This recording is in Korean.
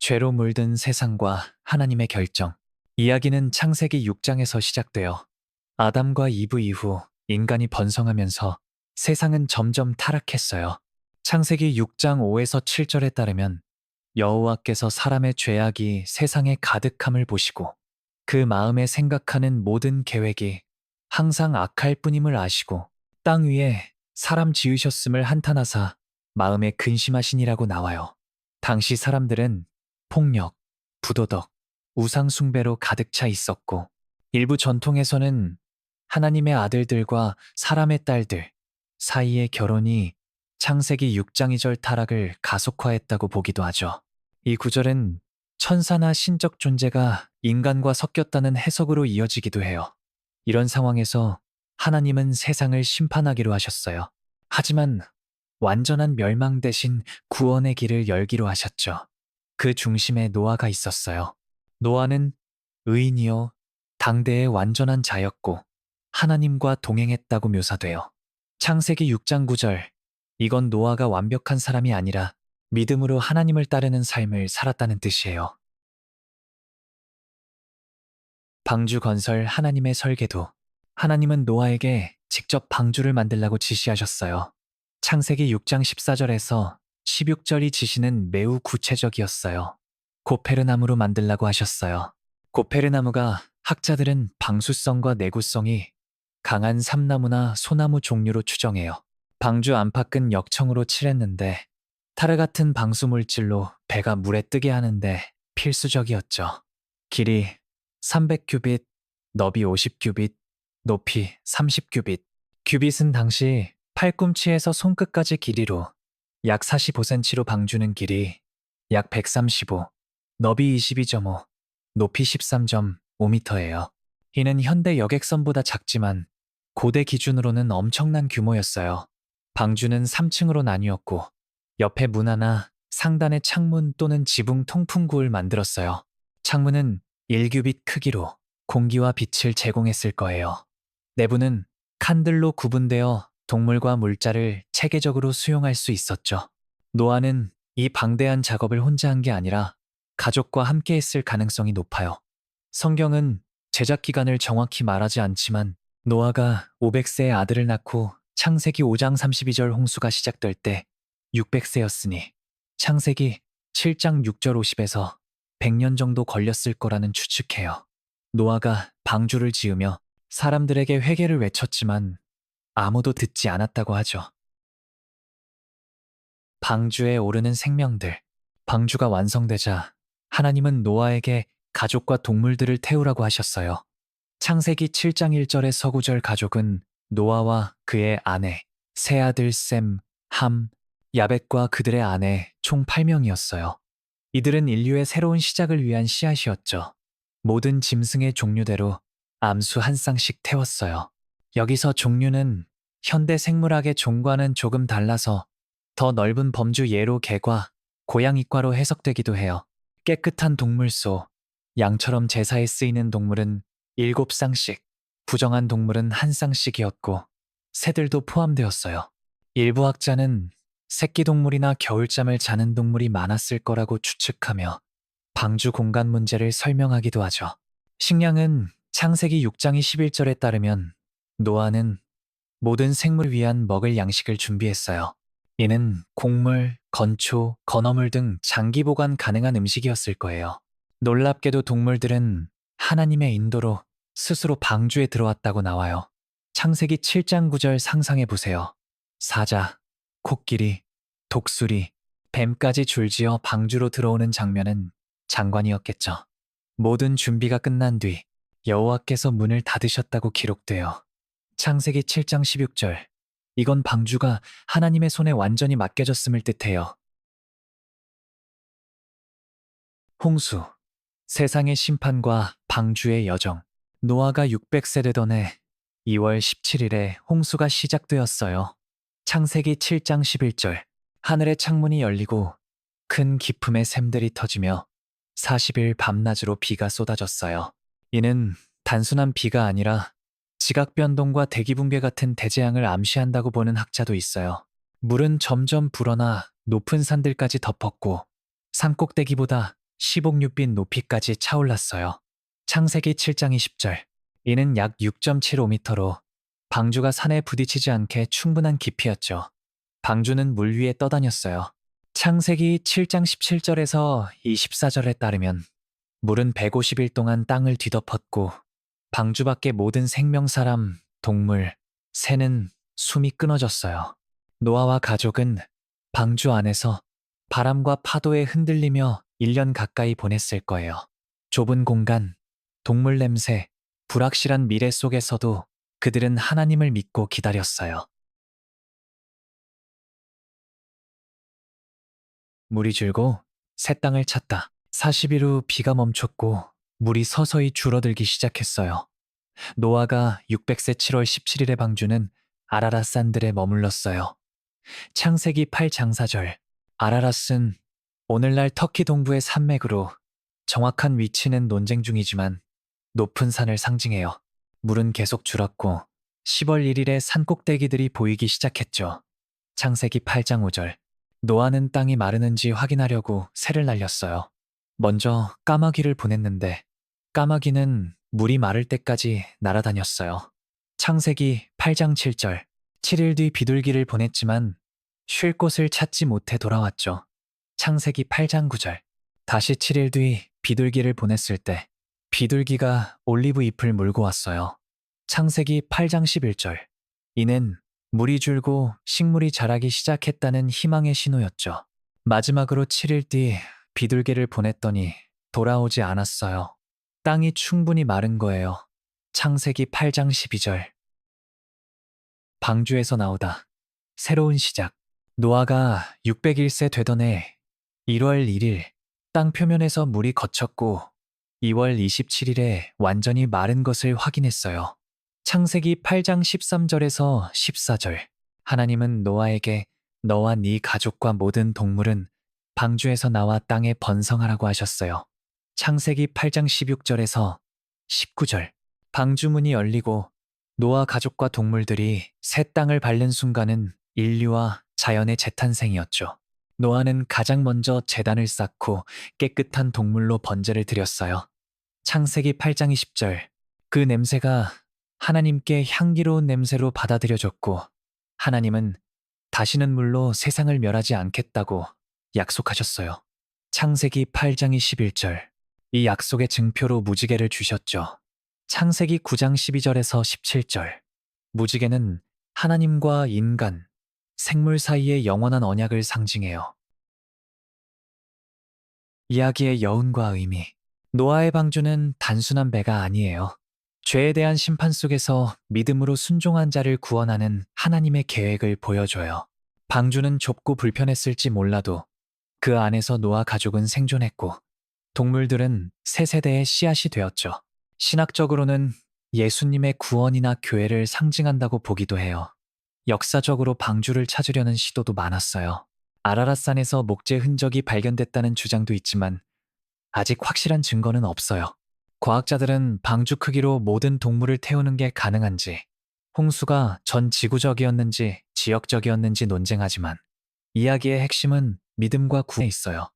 죄로 물든 세상과 하나님의 결정. 이야기는 창세기 6장에서 시작되어 아담과 이브 이후 인간이 번성하면서 세상은 점점 타락했어요. 창세기 6장 5에서 7절에 따르면 여호와께서 사람의 죄악이 세상에 가득함을 보시고 그 마음에 생각하는 모든 계획이 항상 악할 뿐임을 아시고 땅 위에 사람 지으셨음을 한탄하사 마음에 근심하시니라고 나와요. 당시 사람들은 폭력, 부도덕, 우상 숭배로 가득 차 있었고 일부 전통에서는 하나님의 아들들과 사람의 딸들 사이의 결혼이 창세기 6장 2절 타락을 가속화했다고 보기도 하죠. 이 구절은 천사나 신적 존재가 인간과 섞였다는 해석으로 이어지기도 해요. 이런 상황에서 하나님은 세상을 심판하기로 하셨어요. 하지만 완전한 멸망 대신 구원의 길을 열기로 하셨죠. 그 중심에 노아가 있었어요. 노아는 의인이요 당대의 완전한 자였고 하나님과 동행했다고 묘사돼요. 창세기 6장 9절. 이건 노아가 완벽한 사람이 아니라 믿음으로 하나님을 따르는 삶을 살았다는 뜻이에요. 방주 건설 하나님의 설계도. 하나님은 노아에게 직접 방주를 만들라고 지시하셨어요. 창세기 6장 14절에서 16절 이 지시는 매우 구체적이었어요. 고페르나무로 만들라고 하셨어요. 고페르나무가 학자들은 방수성과 내구성이 강한 삼나무나 소나무 종류로 추정해요. 방주 안팎은 역청으로 칠했는데 타르 같은 방수 물질로 배가 물에 뜨게 하는데 필수적이었죠. 길이 300규빗, 너비 50규빗, 높이 30규빗. 규빗은 당시 팔꿈치에서 손끝까지 길이로 약 45cm로 방주는 길이 약 135, 너비 22.5, 높이 13.5m예요. 이는 현대 여객선보다 작지만 고대 기준으로는 엄청난 규모였어요. 방주는 3층으로 나뉘었고 옆에 문 하나, 상단에 창문 또는 지붕 통풍구를 만들었어요. 창문은 1규빗 크기로 공기와 빛을 제공했을 거예요. 내부는 칸들로 구분되어 동물과 물자를 체계적으로 수용할 수 있었죠. 노아는 이 방대한 작업을 혼자 한 게 아니라 가족과 함께 했을 가능성이 높아요. 성경은 제작 기간을 정확히 말하지 않지만 노아가 500세의 아들을 낳고 창세기 5장 32절 홍수가 시작될 때 600세였으니 창세기 7장 6절 50에서 100년 정도 걸렸을 거라는 추측해요. 노아가 방주를 지으며 사람들에게 회개를 외쳤지만 아무도 듣지 않았다고 하죠. 방주에 오르는 생명들. 방주가 완성되자 하나님은 노아에게 가족과 동물들을 태우라고 하셨어요. 창세기 7장 1절의 서구절 가족은 노아와 그의 아내, 세 아들 셈, 함, 야벳과 그들의 아내 총 8명이었어요. 이들은 인류의 새로운 시작을 위한 씨앗이었죠. 모든 짐승의 종류대로 암수 한 쌍씩 태웠어요. 여기서 종류는 현대 생물학의 종과는 조금 달라서 더 넓은 범주 예로 개과, 고양이과로 해석되기도 해요. 깨끗한 동물소, 양처럼 제사에 쓰이는 동물은 7쌍씩, 부정한 동물은 한 쌍씩이었고 새들도 포함되었어요. 일부 학자는 새끼동물이나 겨울잠을 자는 동물이 많았을 거라고 추측하며 방주 공간 문제를 설명하기도 하죠. 식량은 창세기 6장 21절에 따르면 노아는 모든 생물을 위한 먹을 양식을 준비했어요. 이는 곡물, 건초, 건어물 등 장기 보관 가능한 음식이었을 거예요. 놀랍게도 동물들은 하나님의 인도로 스스로 방주에 들어왔다고 나와요. 창세기 7장 9절 상상해 보세요. 사자, 코끼리, 독수리, 뱀까지 줄지어 방주로 들어오는 장면은 장관이었겠죠. 모든 준비가 끝난 뒤 여호와께서 문을 닫으셨다고 기록돼요. 창세기 7장 16절. 이건 방주가 하나님의 손에 완전히 맡겨졌음을 뜻해요. 홍수. 세상의 심판과 방주의 여정. 노아가 600세 되던 해 2월 17일에 홍수가 시작되었어요. 창세기 7장 11절. 하늘의 창문이 열리고 큰 기품의 샘들이 터지며 40일 밤낮으로 비가 쏟아졌어요. 이는 단순한 비가 아니라 지각 변동과 대기 붕괴 같은 대재앙을 암시한다고 보는 학자도 있어요. 물은 점점 불어나 높은 산들까지 덮었고 산꼭대기보다 15육빛 높이까지 차올랐어요. 창세기 7장 20절. 이는 약 6.75m로 방주가 산에 부딪히지 않게 충분한 깊이였죠. 방주는 물 위에 떠다녔어요. 창세기 7장 17절에서 24절에 따르면 물은 150일 동안 땅을 뒤덮었고 방주 밖의 모든 생명 사람, 동물, 새는 숨이 끊어졌어요. 노아와 가족은 방주 안에서 바람과 파도에 흔들리며 1년 가까이 보냈을 거예요. 좁은 공간, 동물 냄새, 불확실한 미래 속에서도 그들은 하나님을 믿고 기다렸어요. 물이 줄고 새 땅을 찾다. 40일 후 비가 멈췄고 물이 서서히 줄어들기 시작했어요. 노아가 600세 7월 17일의 방주는 아라랏 산들에 머물렀어요. 창세기 8장 4절. 아라랏은 오늘날 터키 동부의 산맥으로 정확한 위치는 논쟁 중이지만 높은 산을 상징해요. 물은 계속 줄었고 10월 1일에 산 꼭대기들이 보이기 시작했죠. 창세기 8장 5절. 노아는 땅이 마르는지 확인하려고 새를 날렸어요. 먼저 까마귀를 보냈는데 까마귀는 물이 마를 때까지 날아다녔어요. 창세기 8장 7절. 7일 뒤 비둘기를 보냈지만 쉴 곳을 찾지 못해 돌아왔죠. 창세기 8장 9절. 다시 7일 뒤 비둘기를 보냈을 때 비둘기가 올리브 잎을 물고 왔어요. 창세기 8장 11절. 이는 물이 줄고 식물이 자라기 시작했다는 희망의 신호였죠. 마지막으로 7일 뒤 비둘기를 보냈더니 돌아오지 않았어요. 땅이 충분히 마른 거예요. 창세기 8장 12절. 방주에서 나오다. 새로운 시작. 노아가 601세 되던 해 1월 1일 땅 표면에서 물이 걷혔고 2월 27일에 완전히 마른 것을 확인했어요. 창세기 8장 13절에서 14절. 하나님은 노아에게 너와 네 가족과 모든 동물은 방주에서 나와 땅에 번성하라고 하셨어요. 창세기 8장 16절에서 19절. 방주문이 열리고 노아 가족과 동물들이 새 땅을 밟는 순간은 인류와 자연의 재탄생이었죠. 노아는 가장 먼저 제단을 쌓고 깨끗한 동물로 번제를 드렸어요. 창세기 8장 20절. 그 냄새가 하나님께 향기로운 냄새로 받아들여졌고 하나님은 다시는 물로 세상을 멸하지 않겠다고 약속하셨어요. 창세기 8장 21절. 이 약속의 증표로 무지개를 주셨죠. 창세기 9장 12절에서 17절. 무지개는 하나님과 인간, 생물 사이의 영원한 언약을 상징해요. 이야기의 여운과 의미. 노아의 방주는 단순한 배가 아니에요. 죄에 대한 심판 속에서 믿음으로 순종한 자를 구원하는 하나님의 계획을 보여줘요. 방주는 좁고 불편했을지 몰라도 그 안에서 노아 가족은 생존했고 동물들은 새 세대의 씨앗이 되었죠. 신학적으로는 예수님의 구원이나 교회를 상징한다고 보기도 해요. 역사적으로 방주를 찾으려는 시도도 많았어요. 아라랏산에서 목재 흔적이 발견됐다는 주장도 있지만 아직 확실한 증거는 없어요. 과학자들은 방주 크기로 모든 동물을 태우는 게 가능한지, 홍수가 전 지구적이었는지 지역적이었는지 논쟁하지만 이야기의 핵심은 믿음과 구원에 있어요.